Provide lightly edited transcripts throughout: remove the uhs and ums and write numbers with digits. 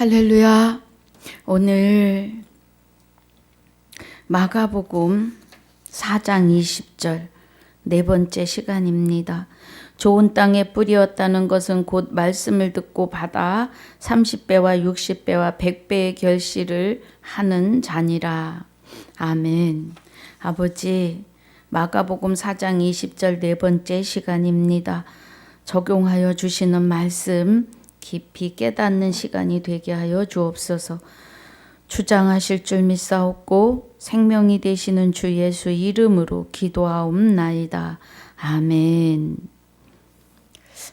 할렐루야. 오늘 마가복음 4장 20절 네 번째 시간입니다. 좋은 땅에 뿌리었다는 것은 곧 말씀을 듣고 받아 30배와 60배와 100배의 결실을 하는 자니라. 아멘. 아버지, 마가복음 4장 20절 네 번째 시간입니다. 적용하여 주시는 말씀 깊이 깨닫는 시간이 되게 하여 주옵소서. 주장하실 줄 믿사옵고 생명이 되시는 주 예수 이름으로 기도하옵나이다. 아멘.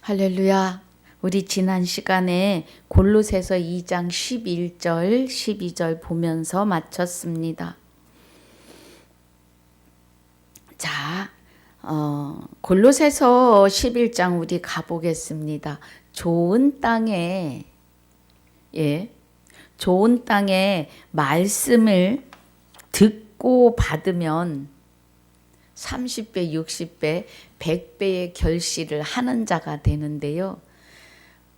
할렐루야. 우리 지난 시간에 골로새서 2장 11절 12절 보면서 마쳤습니다. 자, 골로새서 11장 우리 가보겠습니다. 좋은 땅에 좋은 땅에 말씀을 듣고 받으면 30배, 60배, 100배의 결실을 하는 자가 되는데요.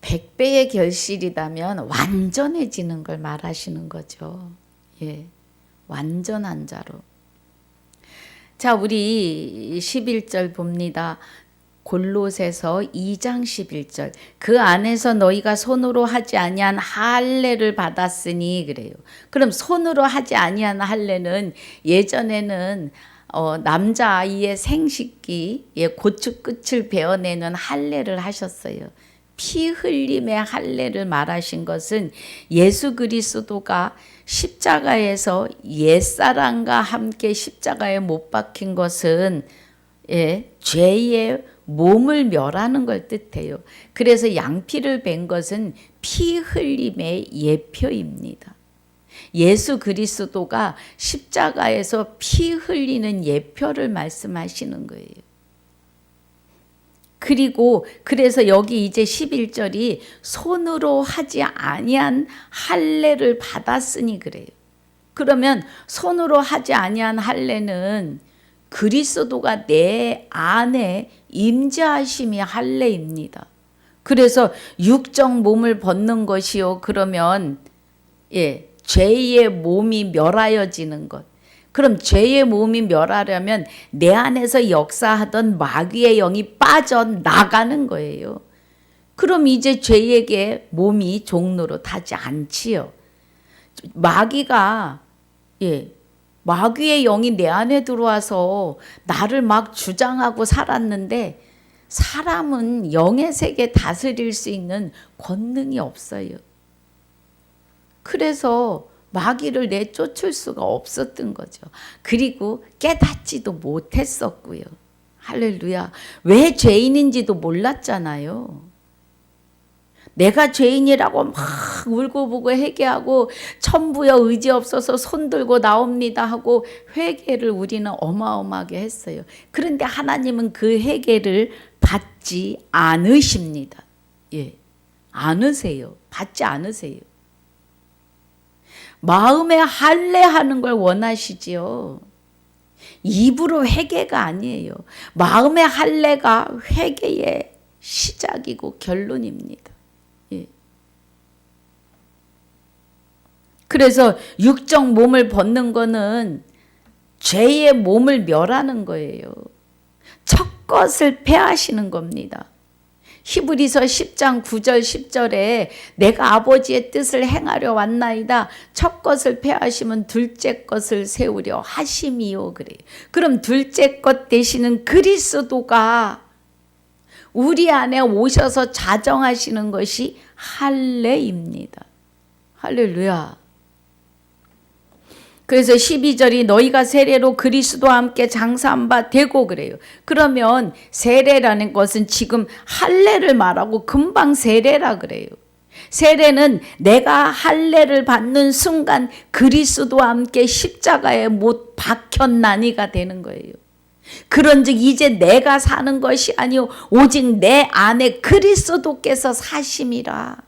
100배의 결실이라면 완전해지는 걸 말하시는 거죠. 완전한 자로. 자, 우리 11절 봅니다. 골로새서 2장 11절. 그 안에서 너희가 손으로 하지 아니한 할례를 받았으니 그래요. 그럼 손으로 하지 아니한 할례는 예전에는 남자아이의 생식기 고추 끝을 베어내는 할례를 하셨어요. 피 흘림의 할례를 말하신 것은 예수 그리스도가 십자가에서 옛사람과 함께 십자가에 못 박힌 것은 죄의 몸을 멸하는 걸 뜻해요. 그래서 양피를 벤 것은 피 흘림의 예표입니다. 예수 그리스도가 십자가에서 피 흘리는 예표를 말씀하시는 거예요. 그리고 그래서 여기 이제 11절이 손으로 하지 아니한 할례를 받았으니 그래요. 그러면 손으로 하지 아니한 할례는 그리스도가 내 안에 임재하심이 할례입니다. 그래서 육적 몸을 벗는 것이요. 그러면 죄의 몸이 멸하여지는 것. 그럼 죄의 몸이 멸하려면 내 안에서 역사하던 마귀의 영이 빠져나가는 거예요. 그럼 이제 죄에게 몸이 종로로 타지 않지요. 마귀의 영이 내 안에 들어와서 나를 막 주장하고 살았는데 사람은 영의 세계 다스릴 수 있는 권능이 없어요. 그래서 마귀를 내쫓을 수가 없었던 거죠. 그리고 깨닫지도 못했었고요. 할렐루야. 왜 죄인인지도 몰랐잖아요. 내가 죄인이라고 막 울고불고 회개하고 천부여 의지 없어서 손들고 나옵니다 하고 회개를 우리는 어마어마하게 했어요. 그런데 하나님은 그 회개를 받지 않으십니다. 않으세요. 받지 않으세요. 마음에 할례하는 걸 원하시지요. 입으로 회개가 아니에요. 마음의 할례가 회개의 시작이고 결론입니다. 그래서 육적 몸을 벗는 거는 죄의 몸을 멸하는 거예요. 첫 것을 폐하시는 겁니다. 히브리서 10장 9절 10절에 내가 아버지의 뜻을 행하려 왔나이다. 첫 것을 폐하시면 둘째 것을 세우려 하심이요 그래요. 그럼 둘째 것 되시는 그리스도가 우리 안에 오셔서 자정하시는 것이 할례입니다. 할렐루야. 그래서 12절이 너희가 세례로 그리스도와 함께 장사한 바 되고 그래요. 그러면 세례라는 것은 지금 할례를 말하고 금방 세례라 그래요. 세례는 내가 할례를 받는 순간 그리스도와 함께 십자가에 못 박혔나니가 되는 거예요. 그런즉 이제 내가 사는 것이 아니요 오직 내 안에 그리스도께서 사심이라.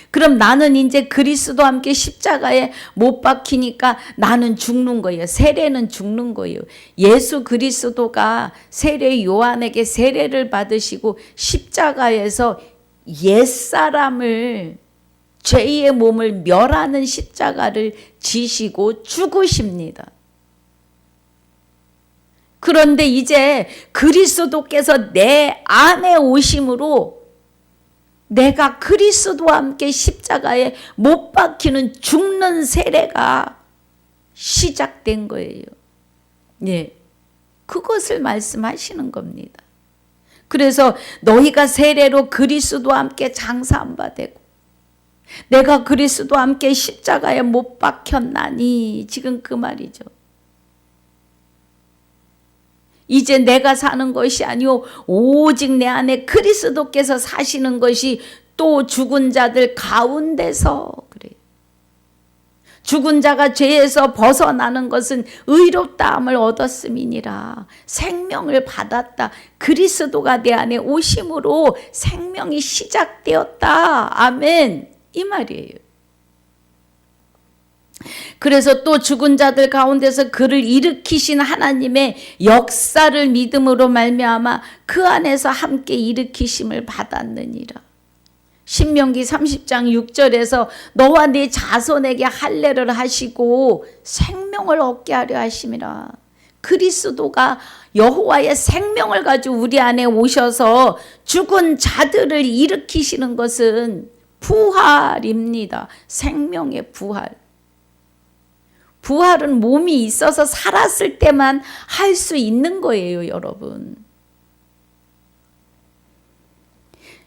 그럼 나는 이제 그리스도와 함께 십자가에 못 박히니까 나는 죽는 거예요. 세례는 죽는 거예요. 예수 그리스도가 세례 요한에게 세례를 받으시고 십자가에서 옛사람을 죄의 몸을 멸하는 십자가를 지시고 죽으십니다. 그런데 이제 그리스도께서 내 안에 오심으로 내가 그리스도와 함께 십자가에 못 박히는 죽는 세례가 시작된 거예요. 예, 그것을 말씀하시는 겁니다. 그래서 너희가 세례로 그리스도와 함께 장사한 바 되고 내가 그리스도와 함께 십자가에 못 박혔나니, 지금 그 말이죠. 이제 내가 사는 것이 아니오 오직 내 안에 그리스도께서 사시는 것이 또 죽은 자들 가운데서 그래요. 죽은 자가 죄에서 벗어나는 것은 의롭다함을 얻었음이니라. 생명을 받았다. 그리스도가 내 안에 오심으로 생명이 시작되었다. 아멘. 이 말이에요. 그래서 또 죽은 자들 가운데서 그를 일으키신 하나님의 역사를 믿음으로 말미암아 그 안에서 함께 일으키심을 받았느니라. 신명기 30장 6절에서 너와 네 자손에게 할례를 하시고 생명을 얻게 하려 하심이라. 그리스도가 여호와의 생명을 가지고 우리 안에 오셔서 죽은 자들을 일으키시는 것은 부활입니다. 생명의 부활. 부활은 몸이 있어서 살았을 때만 할 수 있는 거예요, 여러분.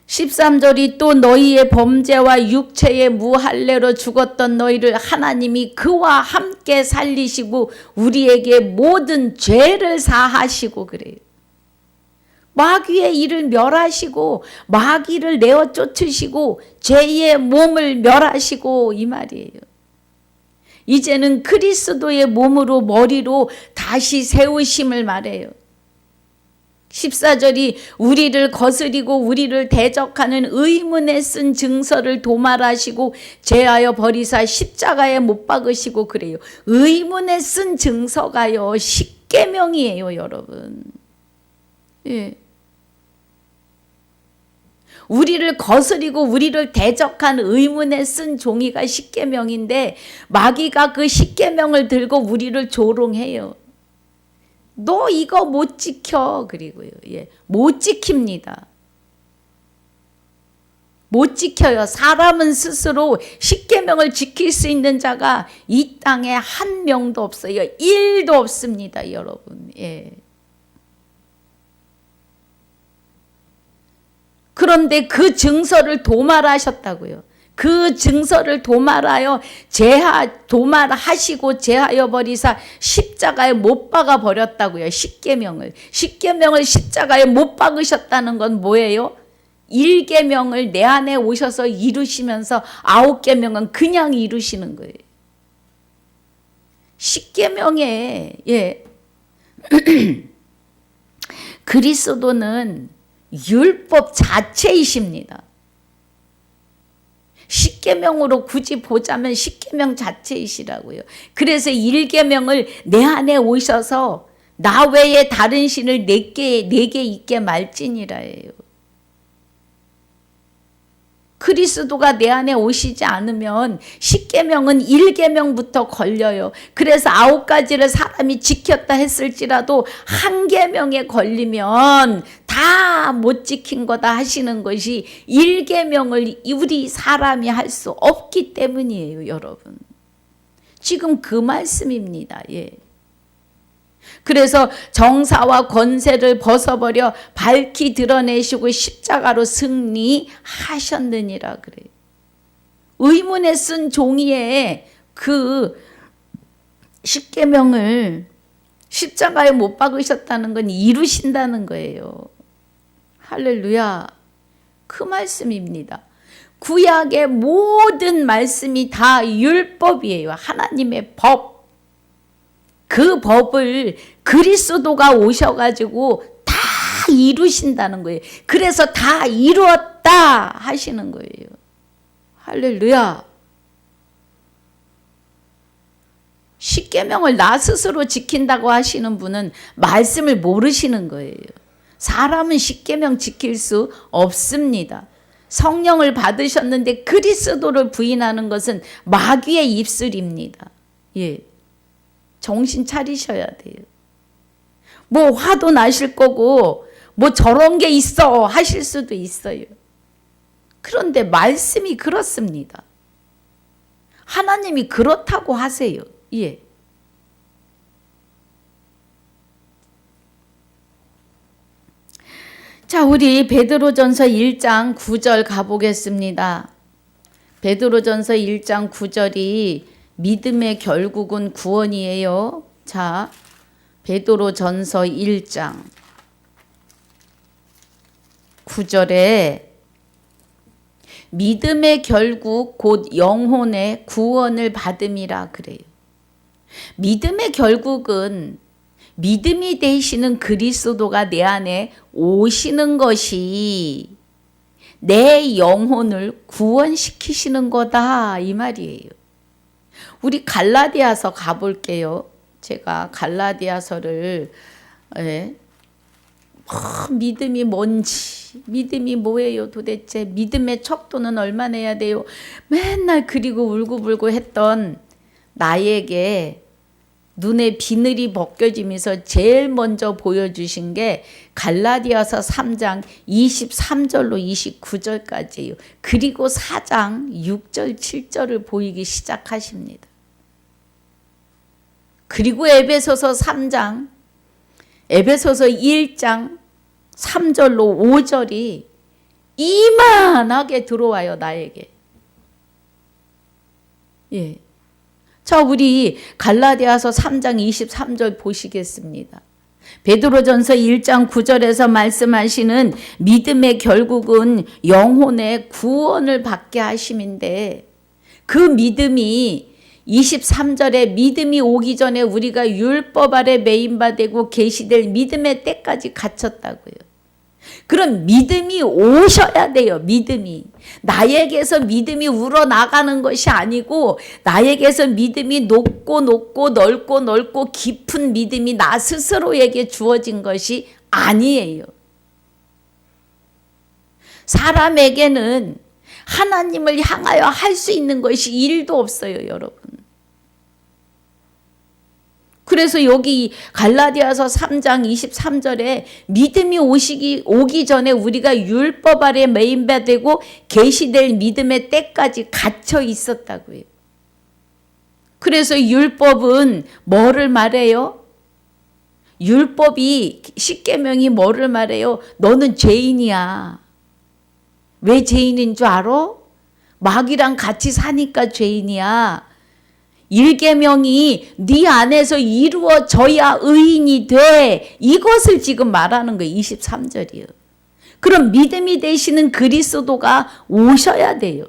13절이 또 너희의 범죄와 육체의 무할례로 죽었던 너희를 하나님이 그와 함께 살리시고 우리에게 모든 죄를 사하시고 그래요. 마귀의 일을 멸하시고 마귀를 내어 쫓으시고 죄의 몸을 멸하시고, 이 말이에요. 이제는 그리스도의 몸으로 머리로 다시 세우심을 말해요. 14절이 우리를 거스리고 우리를 대적하는 의문에 쓴 증서를 도말하시고 제하여 버리사 십자가에 못 박으시고 그래요. 의문에 쓴 증서가요, 십계명이에요, 여러분. 예. 우리를 거스리고 우리를 대적한 의문에 쓴 종이가 십계명인데 마귀가 그 십계명을 들고 우리를 조롱해요. 너 이거 못 지켜. 그리고요, 예, 못 지킵니다. 못 지켜요. 사람은 스스로 십계명을 지킬 수 있는 자가 이 땅에 한 명도 없어요. 1도 없습니다, 여러분. 예. 그런데 그 증서를 도말하셨다고요. 그 증서를 도말하여 도말하시고 제하여 버리사 십자가에 못 박아 버렸다고요. 십계명을 십자가에 못 박으셨다는 건 뭐예요? 1계명을 내 안에 오셔서 이루시면서 9계명은 그냥 이루시는 거예요. 십계명에, 예. 그리스도는 율법 자체이십니다. 십계명으로 굳이 보자면 십계명 자체이시라고요. 그래서 1계명을 내 안에 오셔서 나 외에 다른 신을 내게 있게 말지니라예요. 그리스도가 내 안에 오시지 않으면 십계명은 1계명부터 걸려요. 그래서 9가지를 사람이 지켰다 했을지라도 한 계명에 걸리면 다 못 지킨 거다 하시는 것이 1계명을 우리 사람이 할 수 없기 때문이에요, 여러분. 지금 그 말씀입니다. 예. 그래서 정사와 권세를 벗어버려 밝히 드러내시고 십자가로 승리하셨느니라 그래요. 의문에 쓴 종이에 그 십계명을 십자가에 못 박으셨다는 건 이루신다는 거예요. 할렐루야. 그 말씀입니다. 구약의 모든 말씀이 다 율법이에요. 하나님의 법. 그 법을 그리스도가 오셔가지고 다 이루신다는 거예요. 그래서 다 이루었다 하시는 거예요. 할렐루야. 십계명을 나 스스로 지킨다고 하시는 분은 말씀을 모르시는 거예요. 사람은 십계명 지킬 수 없습니다. 성령을 받으셨는데 그리스도를 부인하는 것은 마귀의 입술입니다. 예. 정신 차리셔야 돼요. 뭐 화도 나실 거고 뭐 저런 게 있어 하실 수도 있어요. 그런데 말씀이 그렇습니다. 하나님이 그렇다고 하세요. 예. 자, 우리 베드로전서 1장 9절 가보겠습니다. 베드로전서 1장 9절이 믿음의 결국은 구원이에요. 자, 베드로전서 1장 9절에 믿음의 결국 곧 영혼의 구원을 받음이라 그래요. 믿음의 결국은 믿음이 되시는 그리스도가 내 안에 오시는 것이 내 영혼을 구원시키시는 거다 이 말이에요. 우리 갈라디아서 가볼게요. 제가 갈라디아서를 믿음이 뭔지, 믿음이 뭐예요 도대체, 믿음의 척도는 얼마나 해야 돼요, 맨날 그리고 울고불고 했던 나에게 눈에 비늘이 벗겨지면서 제일 먼저 보여주신 게 갈라디아서 3장 23절로 29절까지예요. 그리고 4장 6절 7절을 보이기 시작하십니다. 그리고 에베소서 3장, 에베소서 1장 3절로 5절이 이만하게 들어와요, 나에게. 예. 자, 우리 갈라디아서 3장 23절 보시겠습니다. 베드로전서 1장 9절에서 말씀하시는 믿음의 결국은 영혼의 구원을 받게 하심인데, 그 믿음이 23절에 믿음이 오기 전에 우리가 율법 아래 매인바 되고 계시될 믿음의 때까지 갇혔다고요. 그럼 믿음이 오셔야 돼요. 믿음이. 나에게서 믿음이 우러나가는 것이 아니고 나에게서 믿음이 높고 높고 넓고 넓고 깊은 믿음이 나 스스로에게 주어진 것이 아니에요. 사람에게는 하나님을 향하여 할 수 있는 것이 1도 없어요, 여러분. 그래서 여기 갈라디아서 3장 23절에 믿음이 오기 전에 우리가 율법 아래 매인바 되고 계시될 믿음의 때까지 갇혀 있었다고요. 그래서 율법은 뭐를 말해요? 율법이, 십계명이 뭐를 말해요? 너는 죄인이야. 왜 죄인인 줄 알아? 마귀랑 같이 사니까 죄인이야. 1계명이 네 안에서 이루어져야 의인이 돼. 이것을 지금 말하는 거예요. 23절이요. 그럼 믿음이 되시는 그리스도가 오셔야 돼요.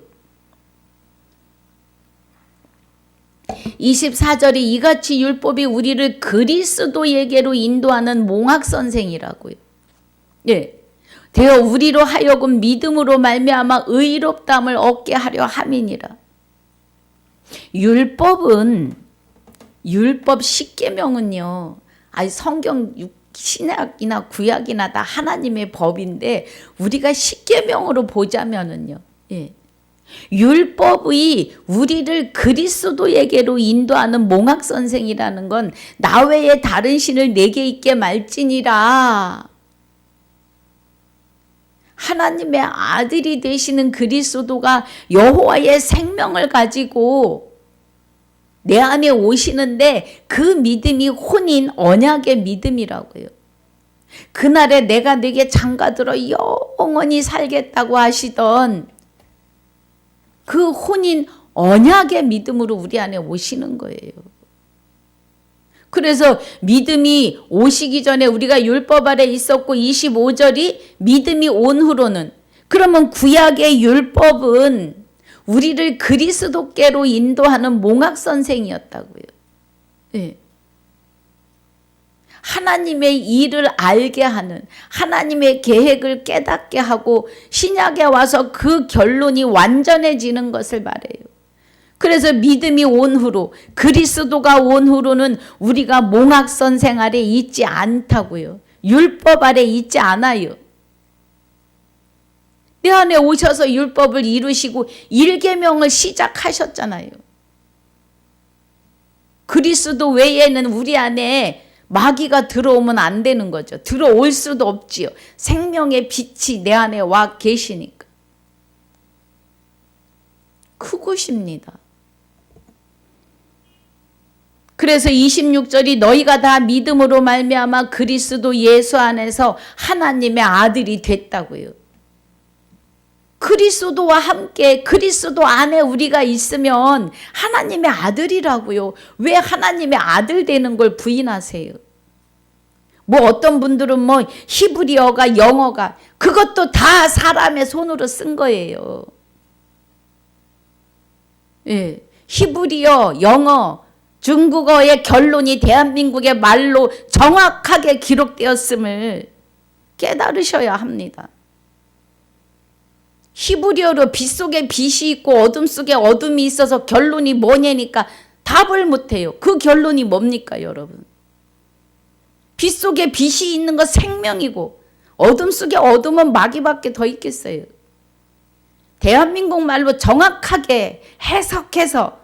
24절이 이같이 율법이 우리를 그리스도에게로 인도하는 몽학선생이라고요. 예. 되어 우리로 하여금 믿음으로 말미암아 의롭다함을 얻게 하려 함이니라. 율법 십계명은요, 성경 신약이나 구약이나 다 하나님의 법인데 우리가 십계명으로 보자면은요, 예. 율법이 우리를 그리스도에게로 인도하는 몽학선생이라는 건 나 외에 다른 신을 내게 있게 말지니라. 하나님의 아들이 되시는 그리스도가 여호와의 생명을 가지고 내 안에 오시는데 그 믿음이 혼인 언약의 믿음이라고요. 그날에 내가 네게 장가들어 영원히 살겠다고 하시던 그 혼인 언약의 믿음으로 우리 안에 오시는 거예요. 그래서 믿음이 오시기 전에 우리가 율법 아래 있었고 25절이 믿음이 온 후로는, 그러면 구약의 율법은 우리를 그리스도께로 인도하는 몽학선생이었다고요. 네. 하나님의 일을 알게 하는, 하나님의 계획을 깨닫게 하고 신약에 와서 그 결론이 완전해지는 것을 말해요. 그래서 믿음이 온 후로, 그리스도가 온 후로는 우리가 몽학선생 아래 있지 않다고요. 율법 아래 있지 않아요. 내 안에 오셔서 율법을 이루시고 1계명을 시작하셨잖아요. 그리스도 외에는 우리 안에 마귀가 들어오면 안 되는 거죠. 들어올 수도 없지요. 생명의 빛이 내 안에 와 계시니까. 그것입니다. 그래서 26절이 너희가 다 믿음으로 말미암아 그리스도 예수 안에서 하나님의 아들이 됐다고요. 그리스도와 함께 그리스도 안에 우리가 있으면 하나님의 아들이라고요. 왜 하나님의 아들 되는 걸 부인하세요? 뭐 어떤 분들은 뭐 히브리어가 영어가 그것도 다 사람의 손으로 쓴 거예요. 예, 히브리어, 영어, 중국어의 결론이 대한민국의 말로 정확하게 기록되었음을 깨달으셔야 합니다. 히브리어로 빛 속에 빛이 있고 어둠 속에 어둠이 있어서 결론이 뭐냐니까 답을 못해요. 그 결론이 뭡니까 여러분? 빛 속에 빛이 있는 거 생명이고 어둠 속에 어둠은 마귀밖에 더 있겠어요. 대한민국 말로 정확하게 해석해서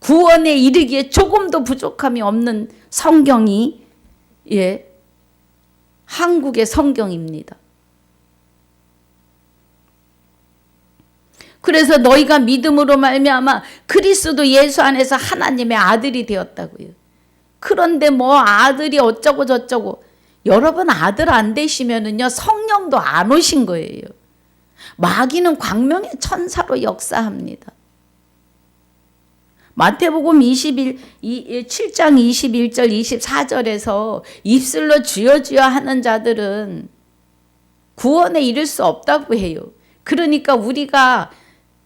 구원에 이르기에 조금도 부족함이 없는 성경이 한국의 성경입니다. 그래서 너희가 믿음으로 말미암아 그리스도 예수 안에서 하나님의 아들이 되었다고요. 그런데 뭐 아들이 어쩌고 저쩌고 여러분 아들 안 되시면은요 성령도 안 오신 거예요. 마귀는 광명의 천사로 역사합니다. 마태복음 7장 21절 24절에서 입술로 주여 주여 하는 자들은 구원에 이를 수 없다고 해요. 그러니까 우리가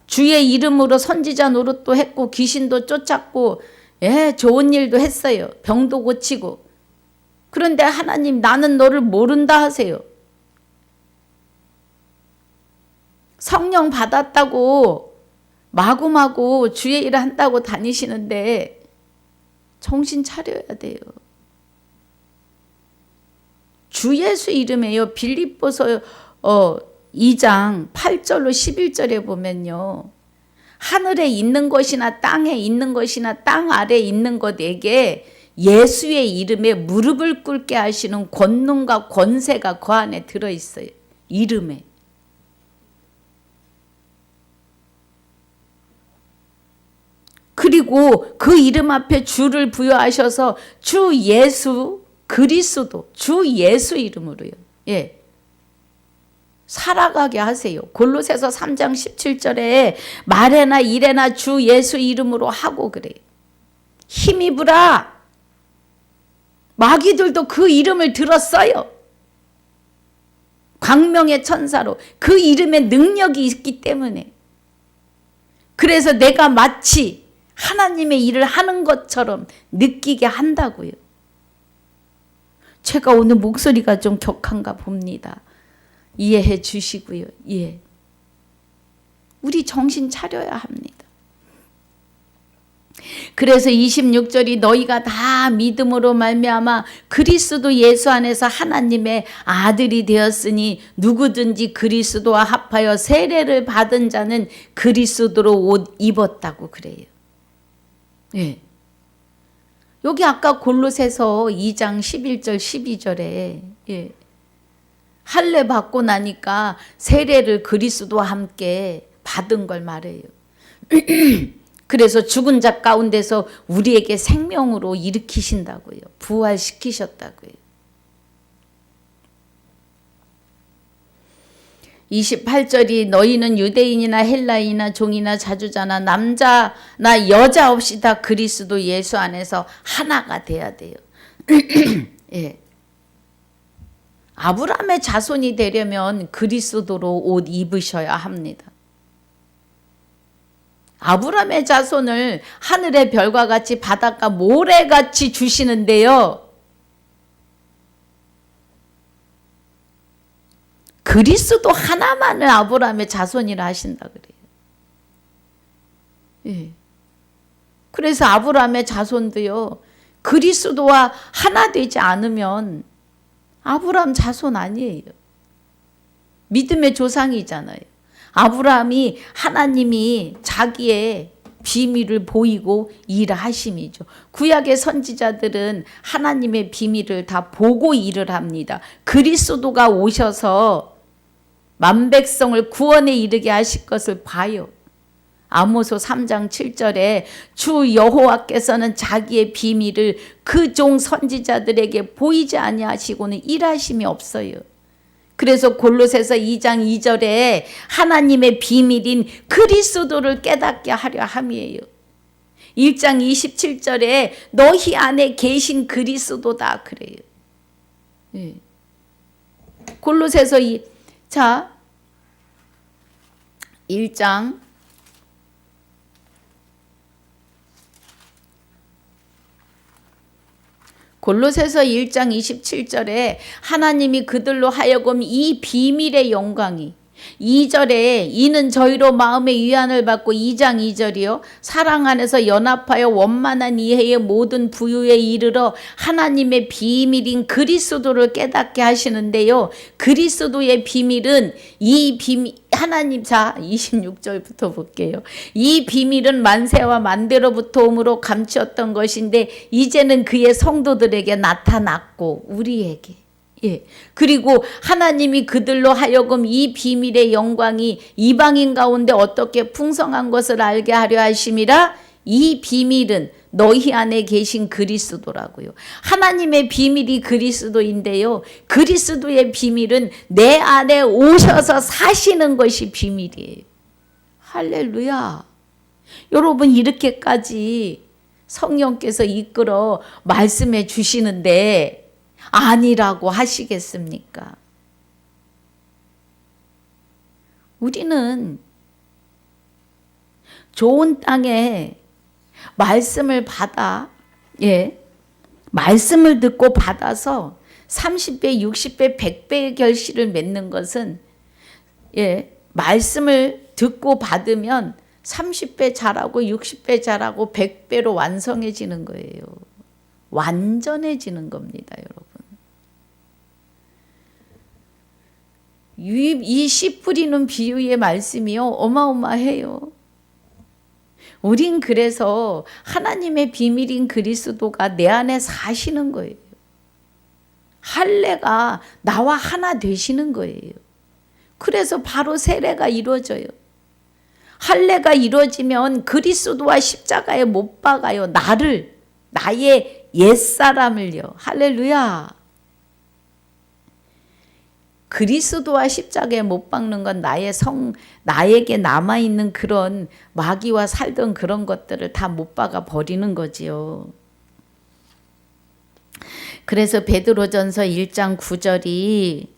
주의 이름으로 선지자 노릇도 했고 귀신도 쫓았고 좋은 일도 했어요. 병도 고치고. 그런데 하나님 나는 너를 모른다 하세요. 성령 받았다고 마구마구 주의 일을 한다고 다니시는데 정신 차려야 돼요. 주 예수 이름에요. 빌립보서 2장 8절로 11절에 보면요. 하늘에 있는 것이나 땅에 있는 것이나 땅 아래에 있는 것에게 예수의 이름에 무릎을 꿇게 하시는 권능과 권세가 그 안에 들어있어요. 이름에. 그리고 그 이름 앞에 주를 부여하셔서 주 예수 그리스도 주 예수 이름으로요. 살아가게 하세요. 골로새서 3장 17절에 말에나 일에나 주 예수 이름으로 하고 그래요. 힘입으라. 마귀들도 그 이름을 들었어요. 광명의 천사로 그 이름에 능력이 있기 때문에. 그래서 내가 마치 하나님의 일을 하는 것처럼 느끼게 한다고요. 제가 오늘 목소리가 좀 격한가 봅니다. 이해해 주시고요. 우리 정신 차려야 합니다. 그래서 26절이 너희가 다 믿음으로 말미암아 그리스도 예수 안에서 하나님의 아들이 되었으니 누구든지 그리스도와 합하여 세례를 받은 자는 그리스도로 옷 입었다고 그래요. 여기 아까 골로새서 2장 11절 12절에 할례 받고 나니까 세례를 그리스도와 함께 받은 걸 말해요. 그래서 죽은 자 가운데서 우리에게 생명으로 일으키신다고요. 부활시키셨다고요. 28절이 너희는 유대인이나 헬라인이나 종이나 자주자나 남자나 여자 없이 다 그리스도 예수 안에서 하나가 돼야 돼요. 아브라함의 자손이 되려면 그리스도로 옷 입으셔야 합니다. 아브라함의 자손을 하늘의 별과 같이 바닷가 모래같이 주시는데요. 그리스도 하나만을 아브라함의 자손이라 하신다 그래요. 그래서 아브라함의 자손도요. 그리스도와 하나 되지 않으면 아브라함 자손 아니에요. 믿음의 조상이잖아요. 아브라함이 하나님이 자기의 비밀을 보이고 일하심이죠. 구약의 선지자들은 하나님의 비밀을 다 보고 일을 합니다. 그리스도가 오셔서 만백성을 구원에 이르게 하실 것을 봐요. 아모스 3장 7절에 주 여호와께서는 자기의 비밀을 그 종 선지자들에게 보이지 아니하시고는 일하심이 없어요. 그래서 골로새서 2장 2절에 하나님의 비밀인 그리스도를 깨닫게 하려 함이에요. 1장 27절에 너희 안에 계신 그리스도다 그래요. 네. 골로새서 1장 골로새서 1장 27절에 하나님이 그들로 하여금 이 비밀의 영광이 2절에 이는 저희로 마음의 위안을 받고 2장 2절이요 사랑 안에서 연합하여 원만한 이해의 모든 부유에 이르러 하나님의 비밀인 그리스도를 깨닫게 하시는데요. 그리스도의 비밀은 이 비밀 하나님 26절부터 볼게요. 이 비밀은 만세와 만대로부터 오므로 감추었던 것인데 이제는 그의 성도들에게 나타났고 우리에게 그리고 하나님이 그들로 하여금 이 비밀의 영광이 이방인 가운데 어떻게 풍성한 것을 알게 하려 하심이라. 이 비밀은 너희 안에 계신 그리스도라고요. 하나님의 비밀이 그리스도인데요. 그리스도의 비밀은 내 안에 오셔서 사시는 것이 비밀이에요. 할렐루야. 여러분 이렇게까지 성령께서 이끌어 말씀해 주시는데 아니라고 하시겠습니까? 우리는 좋은 땅에 말씀을 받아, 말씀을 듣고 받아서 30배, 60배, 100배의 결실을 맺는 것은, 말씀을 듣고 받으면 30배 자라고 60배 자라고 100배로 완성해지는 거예요. 완전해지는 겁니다, 여러분. 이 씨 뿌리는 비유의 말씀이요 어마어마해요. 우린 그래서 하나님의 비밀인 그리스도가 내 안에 사시는 거예요. 할례가 나와 하나 되시는 거예요. 그래서 바로 세례가 이루어져요. 할례가 이루어지면 그리스도와 십자가에 못 박아요. 나의 옛사람을요. 할렐루야. 그리스도와 십자가에 못 박는 건 나에게 남아있는 그런 마귀와 살던 그런 것들을 다 못 박아 버리는 거지요. 그래서 베드로전서 1장 9절이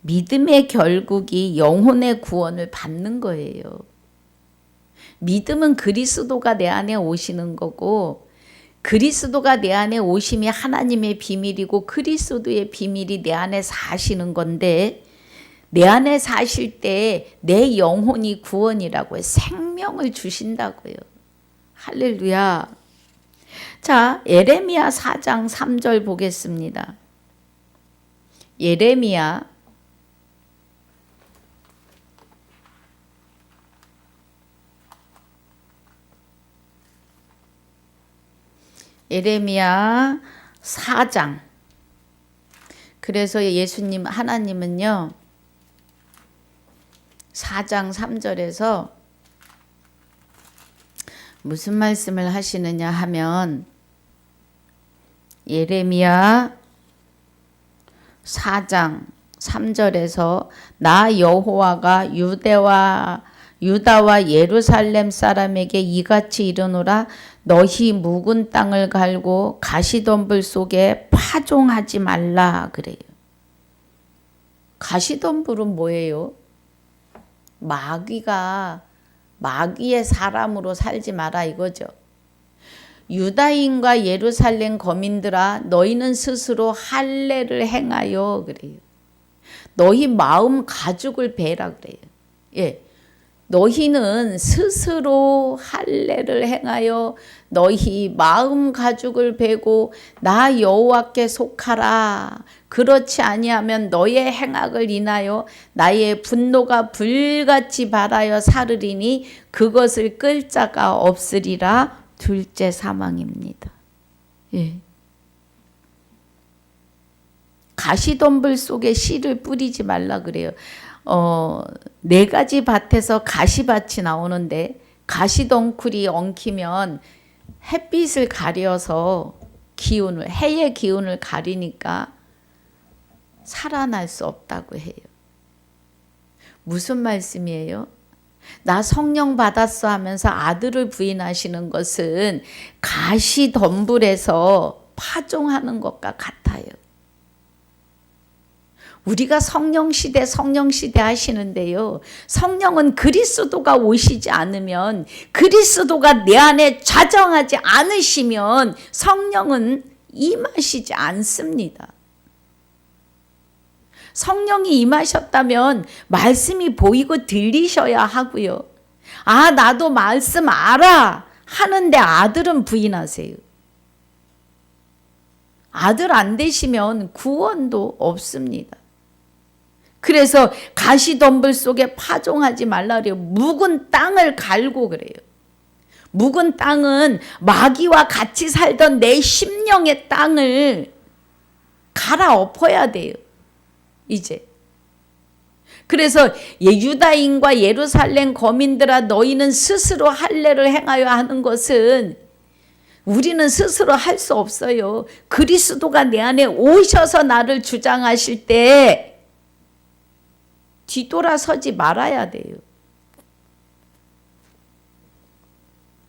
믿음의 결국이 영혼의 구원을 받는 거예요. 믿음은 그리스도가 내 안에 오시는 거고 그리스도가 내 안에 오심이 하나님의 비밀이고 그리스도의 비밀이 내 안에 사시는 건데 내 안에 사실 때 내 영혼이 구원이라고요. 생명을 주신다고요. 할렐루야. 자, 예레미야 4장 3절 보겠습니다. 예레미야 4장. 그래서 하나님은요 4장 3절에서 무슨 말씀을 하시느냐 하면 예레미야 4장 3절에서 나 여호와가 유다와 예루살렘 사람에게 이같이 이르노라 너희 묵은 땅을 갈고 가시덤불 속에 파종하지 말라 그래요. 가시덤불은 뭐예요? 마귀의 사람으로 살지 마라 이거죠. 유다인과 예루살렘 거민들아 너희는 스스로 할례를 행하여 그래요. 너희 마음 가죽을 베라 그래요. 너희는 스스로 할례를 행하여 너희 마음 가죽을 베고 나 여호와께 속하라. 그렇지 아니하면 너의 행악을 인하여 나의 분노가 불같이 발하여 사르리니 그것을 끌 자가 없으리라. 둘째 사망입니다. 예. 가시덤불 속에 씨를 뿌리지 말라 그래요. 4가지 밭에서 가시밭이 나오는데 가시덩굴이 엉키면 햇빛을 가려서 해의 기운을 가리니까 살아날 수 없다고 해요. 무슨 말씀이에요? 나 성령 받았어 하면서 아들을 부인하시는 것은 가시덤불에서 파종하는 것과 같아요. 우리가 성령시대 하시는데요. 성령은 그리스도가 오시지 않으면, 그리스도가 내 안에 좌정하지 않으시면 성령은 임하시지 않습니다. 성령이 임하셨다면 말씀이 보이고 들리셔야 하고요. 아, 나도 말씀 알아 하는데 아들은 부인하세요. 아들 안 되시면 구원도 없습니다. 그래서 가시덤불 속에 파종하지 말라 그래요. 묵은 땅을 갈고 그래요. 묵은 땅은 마귀와 같이 살던 내 심령의 땅을 갈아엎어야 돼요. 이제. 그래서 유다인과 예루살렘 거민들아 너희는 스스로 할례를 행하여 하는 것은 우리는 스스로 할 수 없어요. 그리스도가 내 안에 오셔서 나를 주장하실 때 뒤돌아서지 말아야 돼요.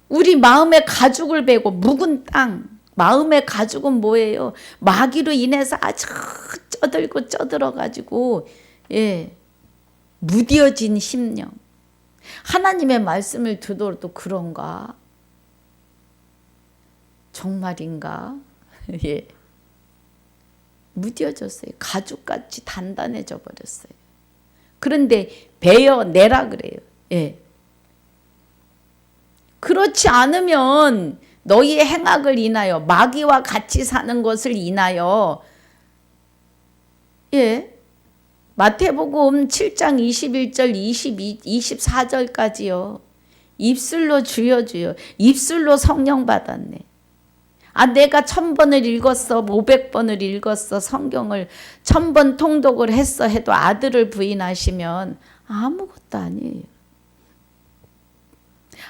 우리 마음의 가죽을 베고 묵은 땅, 마음의 가죽은 뭐예요? 마귀로 인해서 아주 쩌들고 쩌들어가지고 무뎌진 심령. 하나님의 말씀을 듣어도 그런가? 정말인가? 예. 무뎌졌어요. 가죽같이 단단해져 버렸어요. 그런데 베어내라 그래요. 예. 그렇지 않으면 너희의 행악을 인하여 마귀와 같이 사는 것을 인하여 마태복음 7장 21절 24절까지요. 입술로 주여 입술로 성령 받았네. 아, 내가 1000번을 읽었어, 500번을 읽었어, 성경을 1000번 통독을 했어 해도 아들을 부인하시면 아무것도 아니에요.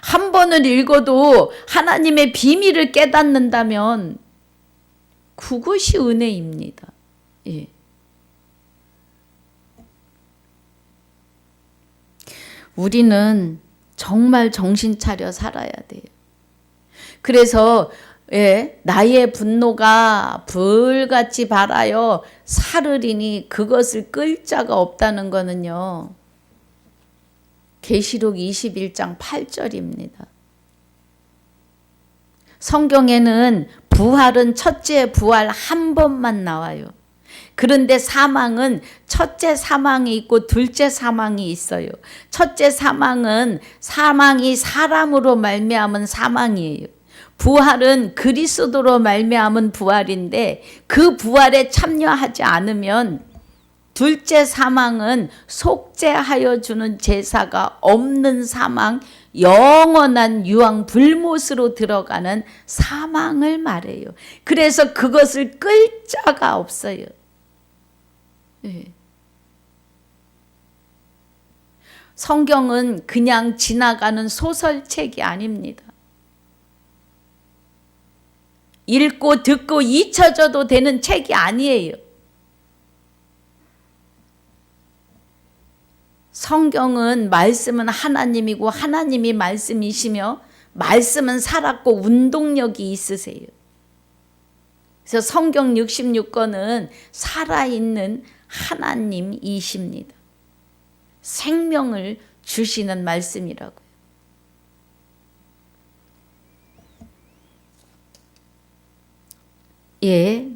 한 번을 읽어도 하나님의 비밀을 깨닫는다면 그것이 은혜입니다. 예. 우리는 정말 정신 차려 살아야 돼요. 그래서 나의 분노가 불같이 발하여 사르리니 그것을 끌 자가 없다는 거는요. 계시록 21장 8절입니다. 성경에는 부활은 첫째 부활 한 번만 나와요. 그런데 사망은 첫째 사망이 있고 둘째 사망이 있어요. 첫째 사망은 사망이 사람으로 말미암은 사망이에요. 부활은 그리스도로 말미암은 부활인데 그 부활에 참여하지 않으면 둘째 사망은 속죄하여 주는 제사가 없는 사망, 영원한 유황 불못으로 들어가는 사망을 말해요. 그래서 그것을 끌 자가 없어요. 성경은 그냥 지나가는 소설책이 아닙니다. 읽고 듣고 잊혀져도 되는 책이 아니에요. 성경은 말씀은 하나님이고 하나님이 말씀이시며 말씀은 살았고 운동력이 있으세요. 그래서 성경 66권은 살아있는 하나님이십니다. 생명을 주시는 말씀이라고요. 예,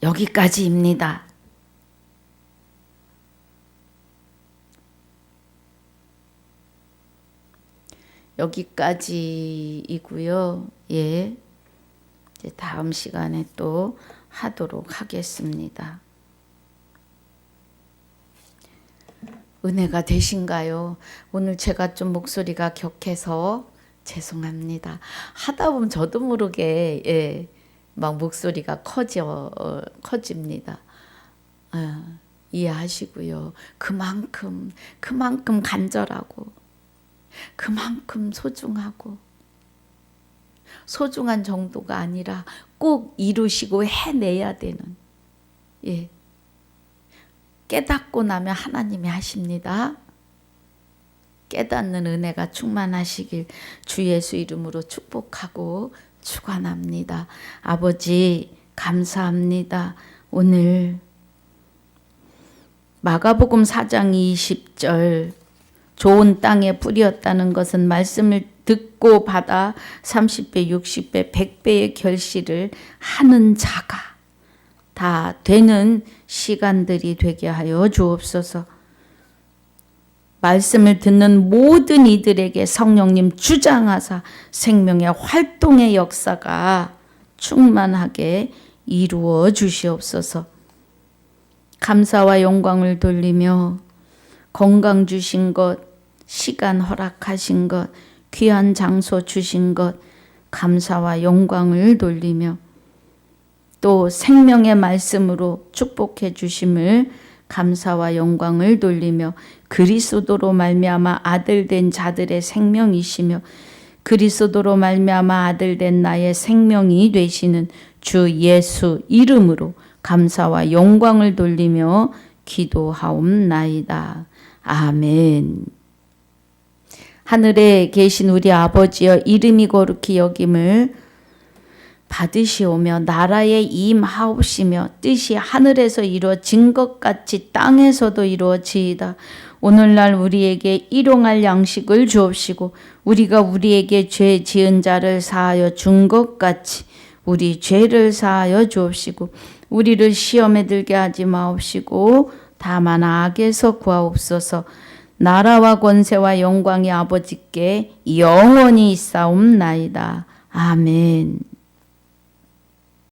여기까지입니다. 여기까지이고요. 예. 이제 다음 시간에 또 하도록 하겠습니다. 은혜가 되신가요? 오늘 제가 좀 목소리가 격해서 죄송합니다. 하다 보면 저도 모르게 예, 막 목소리가 커집니다. 이해하시고요. 그만큼 간절하고 그만큼 소중하고 소중한 정도가 아니라 꼭 이루시고 해내야 되는 예. 깨닫고 나면 하나님이 하십니다. 깨닫는 은혜가 충만하시길 주 예수 이름으로 축복하고 축원합니다. 아버지 감사합니다. 오늘 마가복음 4장 20절 좋은 땅에 뿌렸다는 것은 말씀을 듣고 받아 30배, 60배, 100배의 결실을 하는 자가 다 되는 시간들이 되게 하여 주옵소서. 말씀을 듣는 모든 이들에게 성령님 주장하사 생명의 활동의 역사가 충만하게 이루어 주시옵소서. 감사와 영광을 돌리며 건강 주신 것, 시간 허락하신 것, 귀한 장소 주신 것 감사와 영광을 돌리며 또 생명의 말씀으로 축복해 주심을 감사와 영광을 돌리며 그리스도로 말미암아 아들 된 자들의 생명이시며 그리스도로 말미암아 아들 된 나의 생명이 되시는 주 예수 이름으로 감사와 영광을 돌리며 기도하옵나이다. 아멘. 하늘에 계신 우리 아버지여 이름이 거룩히 여김을 받으시오며 나라에 임하옵시며 뜻이 하늘에서 이루어진 것 같이 땅에서도 이루어지이다. 오늘날 우리에게 일용할 양식을 주옵시고 우리가 우리에게 죄 지은 자를 사하여 준 것 같이 우리 죄를 사하여 주옵시고 우리를 시험에 들게 하지 마옵시고 다만 악에서 구하옵소서. 나라와 권세와 영광이 아버지께 영원히 있사옵나이다. 아멘.